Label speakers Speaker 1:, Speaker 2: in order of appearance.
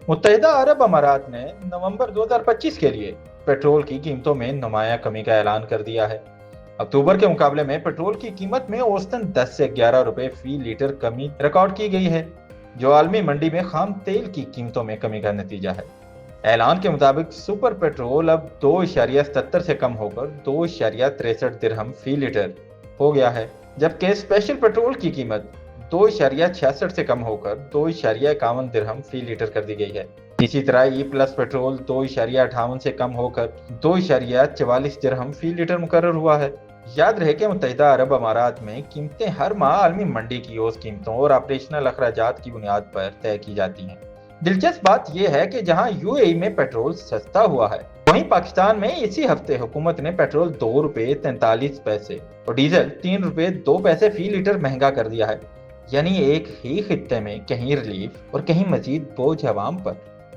Speaker 1: متحدہ عرب امارات نے نومبر 2025 کے لیے پیٹرول کی قیمتوں میں نمایاں کمی کا اعلان کر دیا ہے۔ اکتوبر کے مقابلے میں پیٹرول کی قیمت میں اوسطاً 10 سے 11 روپے فی لیٹر کمی ریکارڈ کی گئی ہے، جو عالمی منڈی میں خام تیل کی قیمتوں میں کمی کا نتیجہ ہے۔ اعلان کے مطابق سپر پیٹرول اب 2.77 سے کم ہو کر 2.63 درہم فی لیٹر ہو گیا ہے، جبکہ اسپیشل پیٹرول کی قیمت 2.66 سے کم ہو کر 2.51 درہم فی لیٹر کر دی گئی ہے۔ اسی طرح ای پلس پیٹرول 2.58 سے کم ہو کر 2.44 درہم فی لیٹر مقرر ہوا ہے۔ یاد رہے کہ متحدہ عرب امارات میں قیمتیں ہر ماہ عالمی منڈی کی اوسط قیمتوں اور آپریشنل اخراجات کی بنیاد پر طے کی جاتی ہیں۔ دلچسپ بات یہ ہے کہ جہاں یو اے ای میں پیٹرول سستا ہوا ہے، وہیں پاکستان میں اسی ہفتے حکومت نے پیٹرول 2 روپے 43 پیسے اور ڈیزل 3 روپے 2 پیسے فی لیٹر مہنگا کر دیا ہے، یعنی ایک ہی خطے میں کہیں ریلیف اور کہیں مزید بوجھ عوام پر۔